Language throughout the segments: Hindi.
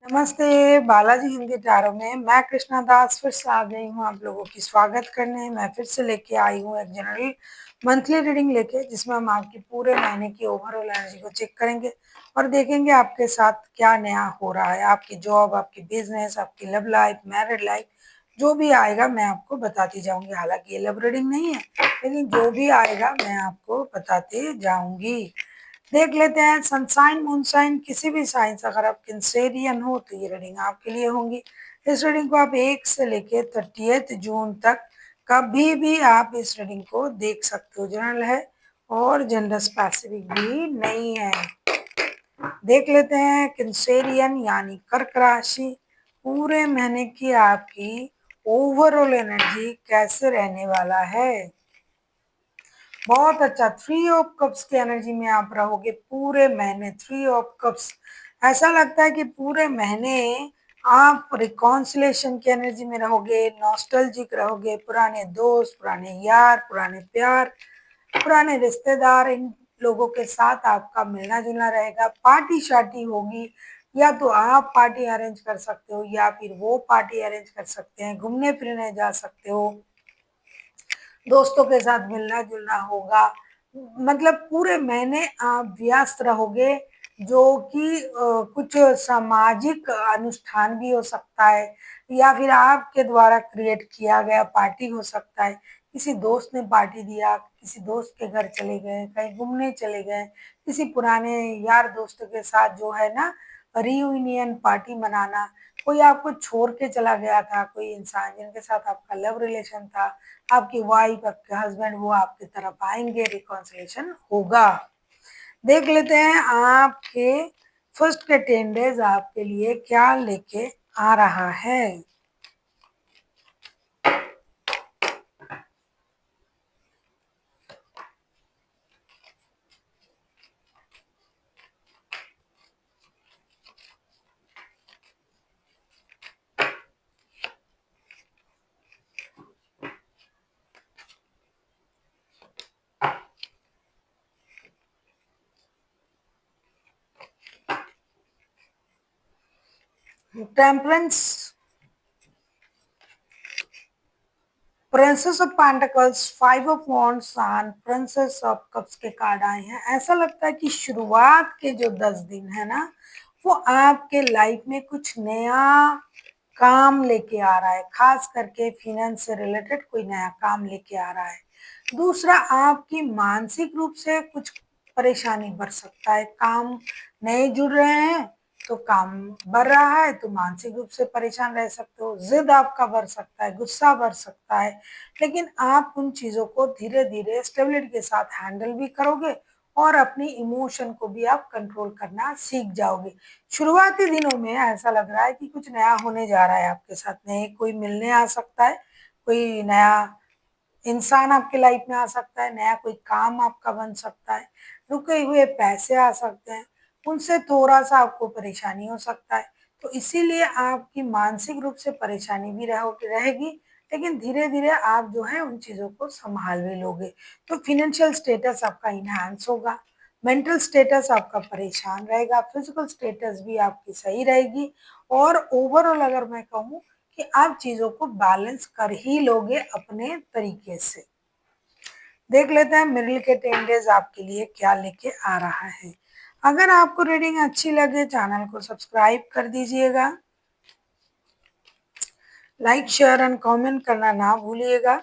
नमस्ते, बालाजी हिंदी टैरो में मैं कृष्णा दास फिर से आ गई हूँ आप लोगों की स्वागत करने। मैं फिर से लेके आई हूँ एक जनरल मंथली रीडिंग लेके, जिसमें हम आपकी पूरे महीने की ओवरऑल एनर्जी को चेक करेंगे और देखेंगे आपके साथ क्या नया हो रहा है। आपकी जॉब, आपकी बिजनेस, आपकी लव लाइफ, मैरिड लाइफ, जो भी आएगा मैं आपको बताती जाऊंगी। हालांकि ये लव रीडिंग नहीं है, लेकिन जो भी आएगा मैं आपको बताते जाऊंगी। देख लेते हैं सनसाइन मूनसाइन किसी भी साइन से अगर आप कैंसेरियन हो तो ये रीडिंग आपके लिए होंगी। इस रीडिंग को आप 1 से लेके 30 जून तक कभी भी आप इस रीडिंग को देख सकते हो। जनरल है और जेंडर स्पेसिफिक भी नहीं है। देख लेते हैं कैंसेरियन यानी कर्क राशि, पूरे महीने की आपकी ओवरऑल एनर्जी कैसे रहने वाला है। बहुत अच्छा, 3 ऑफ कप्स की एनर्जी में आप रहोगे पूरे महीने। 3 ऑफ कप्स, ऐसा लगता है कि पूरे महीने आप रिकॉन्सिलेशन की एनर्जी में रहोगे, नॉस्टैल्जिक रहोगे। पुराने दोस्त, पुराने यार, पुराने प्यार, पुराने रिश्तेदार, इन लोगों के साथ आपका मिलना जुलना रहेगा। पार्टी शार्टी होगी, या तो आप पार्टी अरेंज कर सकते हो या फिर वो पार्टी अरेंज कर सकते हैं। घूमने फिरने जा सकते हो, दोस्तों के साथ मिलना जुलना होगा। मतलब पूरे महीने आप व्यस्त रहोगे, जो कि कुछ सामाजिक अनुष्ठान भी हो सकता है या फिर आपके द्वारा क्रिएट किया गया पार्टी हो सकता है। किसी दोस्त ने पार्टी दिया, किसी दोस्त के घर चले गए, कहीं घूमने चले गए, किसी पुराने यार दोस्तों के साथ जो है ना रियूनियन पार्टी मनाना। कोई आपको छोड़ के चला गया था, कोई इंसान जिनके साथ आपका लव रिलेशन था, आपकी वाइफ, आपके हस्बैंड, वो आपकी तरफ आएंगे, रिकॉन्सिलेशन होगा। देख लेते हैं आपके फर्स्ट के 10 डेज आपके लिए क्या लेके आ रहा है। Temperance, princess of pentacles, 5 of wands and princess of cups के कार्ड आए हैं। ऐसा लगता है कि शुरुआत के जो 10 दिन है ना, वो आपके लाइफ में कुछ नया काम लेके आ रहा है। खास करके फिनेंस से रिलेटेड कोई नया काम लेके आ रहा है। दूसरा, आपकी मानसिक रूप से कुछ परेशानी बढ़ सकता है। काम नए जुड़ रहे हैं तो काम बढ़ रहा है, तो मानसिक रूप से परेशान रह सकते हो। जिद आपका बढ़ सकता है, गुस्सा बढ़ सकता है, लेकिन आप उन चीजों को धीरे धीरे स्टेबिलिटी के साथ हैंडल भी करोगे और अपनी इमोशन को भी आप कंट्रोल करना सीख जाओगे। शुरुआती दिनों में ऐसा लग रहा है कि कुछ नया होने जा रहा है आपके साथ। नए कोई मिलने आ सकता है, कोई नया इंसान आपके लाइफ में आ सकता है, नया कोई काम आपका बन सकता है, रुके हुए पैसे आ सकते हैं, उनसे थोड़ा सा आपको परेशानी हो सकता है। तो इसीलिए आपकी मानसिक रूप से परेशानी भी रहेगी, लेकिन धीरे धीरे आप जो है उन चीजों को संभाल भी लोगे। तो फिनेंशियल स्टेटस आपका इनहांस होगा, मेंटल स्टेटस आपका परेशान रहेगा, फिजिकल स्टेटस भी आपकी सही रहेगी। और ओवरऑल अगर मैं कहूँ कि आप चीजों को बैलेंस कर ही लोगे अपने तरीके से। देख लेते हैं मिडिल के 10 डेज आपके लिए क्या लेके आ रहा है। अगर आपको रीडिंग अच्छी लगे, चैनल को सब्सक्राइब कर दीजिएगा, लाइक शेयर एंड कमेंट करना ना भूलिएगा।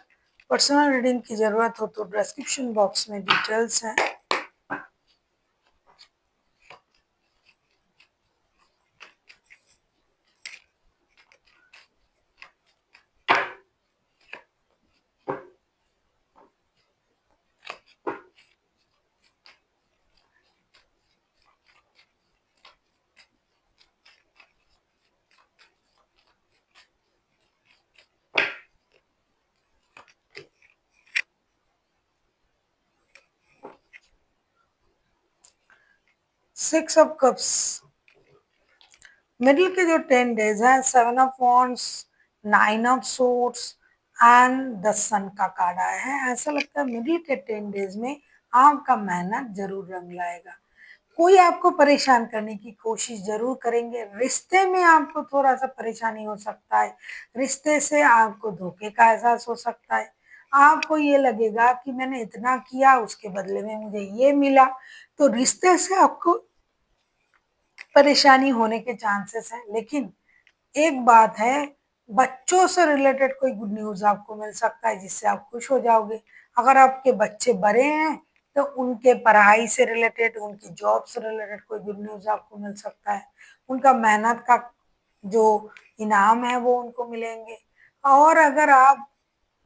पर्सनल रीडिंग की जरूरत हो तो डिस्क्रिप्शन बॉक्स में डिटेल्स हैं। 6 ऑफ कप्स, मिडिल के जो 10 डेज हैं, 7 of wands, 9 of swords and the sun का कार्ड आया है। ऐसा लगता है मिडिल के 10 डेज में आपका मेहनत जरूर रंग लाएगा। कोई आपको परेशान करने की कोशिश ज़रूर करेंगे, रिश्ते में आपको थोड़ा-सा परेशानी हो सकता है, रिश्ते से आपको धोखे का एहसास हो सकता है, आपको ये लगेगा कि मैंने इतना किया उसके बदले में मुझे ये मिला, तो रिश्ते से आपको परेशानी होने के चांसेस हैं। लेकिन एक बात है, बच्चों से रिलेटेड कोई गुड न्यूज़ आपको मिल सकता है जिससे आप खुश हो जाओगे। अगर आपके बच्चे बड़े हैं, तो उनके पढ़ाई से रिलेटेड, उनकी जॉब से रिलेटेड कोई गुड न्यूज़ आपको मिल सकता है। उनका मेहनत का जो इनाम है वो उनको मिलेंगे। और अगर आप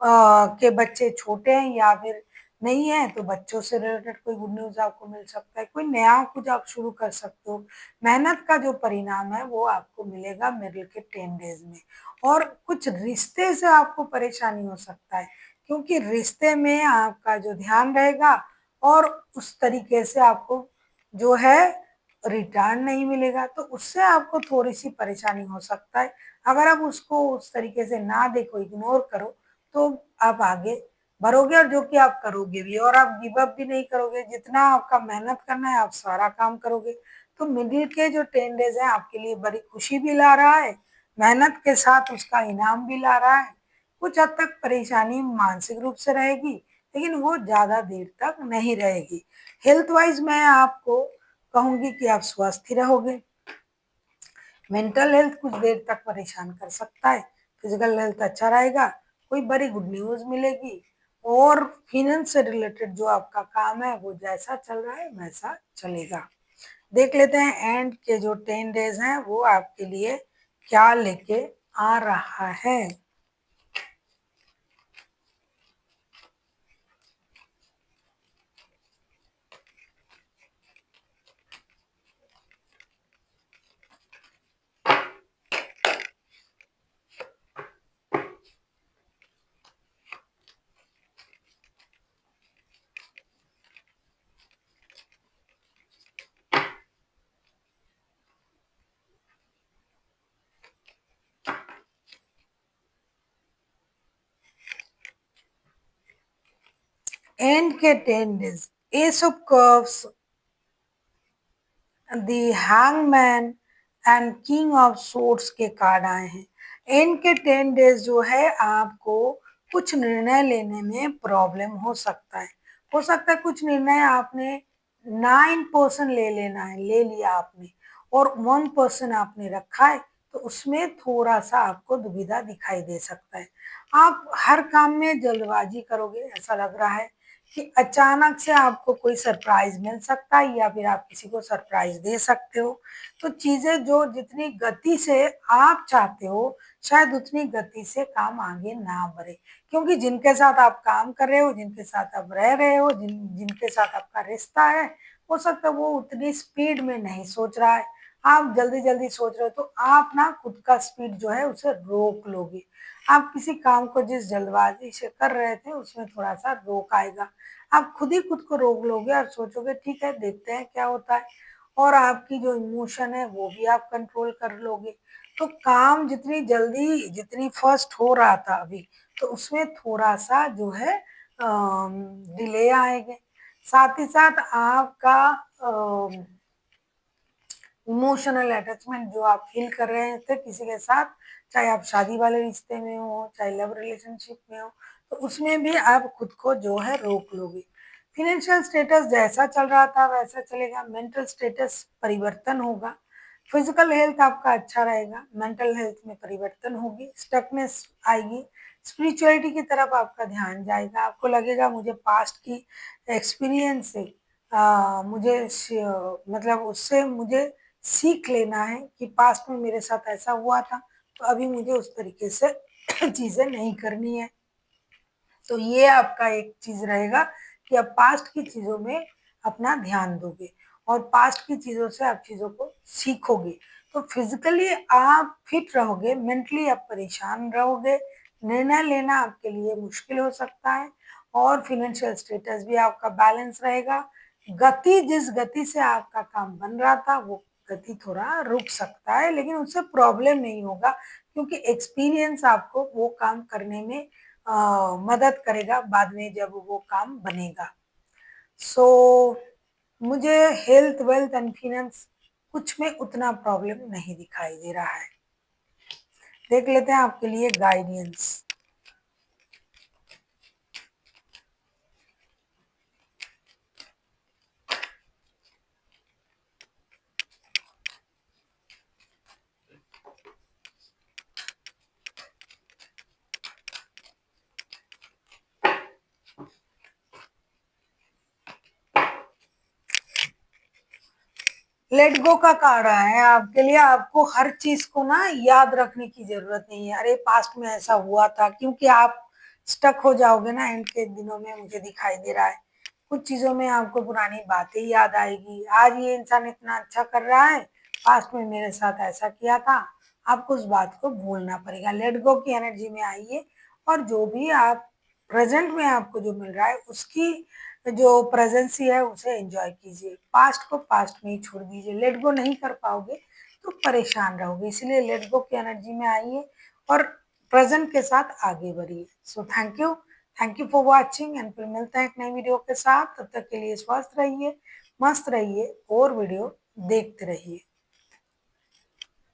के बच्चे छोटे हैं या फिर नहीं है तो बच्चों से रिलेटेड कोई गुड न्यूज़ आपको मिल सकता है, कोई नया कुछ आप शुरू कर सकते हो। मेहनत का जो परिणाम है वो आपको मिलेगा मिडल के 10 डेज़ में। और कुछ रिश्ते से आपको परेशानी हो सकता है, क्योंकि रिश्ते में आपका जो ध्यान रहेगा और उस तरीके से आपको जो है रिटर्न नहीं मिलेगा, तो उससे आपको थोड़ी-सी परेशानी हो सकता है। अगर आप उसको उस तरीके से ना देखो, इग्नोर करो, तो आप आगे बढ़ोगे और जो कि आप करोगे भी और आप गिव अप भी नहीं करोगे। जितना आपका मेहनत करना है, आप सारा काम करोगे। तो मिडिल के जो 10 डेज़ हैं, आपके लिए बड़ी खुशी भी ला रहा है, मेहनत के साथ उसका इनाम भी ला रहा है। कुछ हद तक परेशानी मानसिक रूप से रहेगी, लेकिन वो ज़्यादा देर तक नहीं रहेगी। हेल्थ वाइज़ मैं आपको कहूँगी कि आप स्वस्थ ही रहोगे। मेंटल हेल्थ कुछ देर तक परेशान कर सकता है, फिजिकल हेल्थ अच्छा रहेगा, कोई बड़ी गुड न्यूज़ मिलेगी और फाइनेंस से रिलेटेड जो आपका काम है वो जैसा चल रहा है वैसा चलेगा। देख लेते हैं एंड के जो 10 डेज़ हैं वो आपके लिए क्या लेके आ रहा है। एंड के 10 days S of cups, the hangman and king of swords के कार्ड आए हैं। एंड के 10 डेज जो है आपको कुछ निर्णय लेने में प्रॉब्लम हो सकता है। हो सकता है कुछ निर्णय आपने 9% ले लेना है, ले लिया आपने और 1% आपने रखा है, तो उसमें थोड़ा-सा आपको दुविधा दिखाई दे सकता है। आप हर काम में जल्दबाजी करोगे ऐसा लग रहा है कि अचानक से आपको कोई सरप्राइज़ मिल सकता है या फिर आप किसी को सरप्राइज़ दे सकते हो। तो चीज़ें जो जितनी गति से आप चाहते हो, शायद उतनी गति से काम आगे ना बढ़े। क्योंकि जिनके साथ आप काम कर रहे हो, जिनके साथ आप रह रहे हो, जिनके साथ आपका रिश्ता है, हो सकता है वो उतनी स्पीड में नहीं सोच रहा है। आप जल्दी-जल्दी सोच रहे हो, तो आप ना खुद का स्पीड जो है उसे रोक लोगे। आप किसी काम को जिस जल्दबाज़ी से कर रहे थे, उसमें थोड़ा-सा रोक आएगा। आप खुद ही खुद को रोक लोगे और सोचोगे ठीक है देखते हैं क्या होता है और आपकी जो इमोशन है वो भी आप कंट्रोल कर लोगे। तो काम जितनी जल्दी जितनी फ़ास्ट हो रहा था अभी, तो उसमें थोड़ा-सा जो है डिले आएँगे। साथ ही साथ आपका अ इमोशनल अटैचमेंट जो आप फ़ील कर रहे थे किसी के साथ, चाहे आप शादी वाले रिश्ते में हो, चाहे लव रिलेशनशिप में हो, तो उसमें भी आप खुद को जो है रोक लोगे। फ़ाइनेंशियल स्टेटस जैसा चल रहा था वैसा चलेगा, मेंटल स्टेटस परिवर्तन होगा, फ़िज़िकल हेल्थ आपका अच्छा रहेगा, मेंटल हेल्थ में परिवर्तन होगी, स्टकनेस आएगी, स्पिरिचुअलिटी की तरफ आपका ध्यान जाएगा, आपको लगेगा मुझे पास्ट की एक्सपीरियंस से मुझे मतलब उससे मुझे सीख लेना है कि पास्ट में मेरे साथ ऐसा हुआ था, तो अभी मुझे उस तरीके से चीज़ें नहीं करनी है। तो ये आपका एक चीज़ रहेगा कि आप पास्ट की चीज़ों में अपना ध्यान दोगे और पास्ट की चीज़ों से आप चीज़ों को सीखोगे। तो फिज़िकली आप फिट रहोगे, मेंटली आप परेशान रहोगे, निर्णय लेना आपके लिए मुश्किल हो सकता है और फ़ाइनेंशियल स्टेटस भी आपका बैलेंस रहेगा। गति जिस गति से आपका काम बन रहा था, वो गति थोड़ा रुक सकता है, लेकिन उससे प्रॉब्लम नहीं होगा क्योंकि एक्सपीरियंस आपको वो काम करने में मदद करेगा बाद में जब वो काम बनेगा। सो मुझे हेल्थ, वेल्थ एंड फाइनेंस कुछ में उतना प्रॉब्लम नहीं दिखाई दे रहा है। देख लेते हैं आपके लिए गाइडेंस। लेट गो का कार्ड आया है आपके लिए। आपको हर चीज को ना याद रखने की जरूरत नहीं है, अरे पास्ट में ऐसा हुआ था, क्योंकि आप स्टक हो जाओगे ना एंड के दिनों में, मुझे दिखाई दे रहा है। कुछ चीजों में आपको पुरानी बातें याद आएगी, आज ये इंसान इतना अच्छा कर रहा है, पास्ट में मेरे साथ ऐसा किया था। आपको उस बात को भूलना पड़ेगा, लेट गो की एनर्जी में आइए, और जो भी आप प्रेजेंट में आपको जो मिल रहा है उसकी जो प्रेजेंसी है उसे एंजॉय कीजिए। पास्ट को पास्ट में ही छोड़ दीजिए। लेट गो नहीं कर पाओगे तो परेशान रहोगे, इसलिए लेट गो की एनर्जी में आइए और प्रेजेंट के साथ आगे बढ़िए। So thank you for watching, and फिर मिलते हैं एक नई वीडियो के साथ। तब तक के लिए स्वस्थ रहिए, मस्त रहिए और वीडियो देखते रहिए।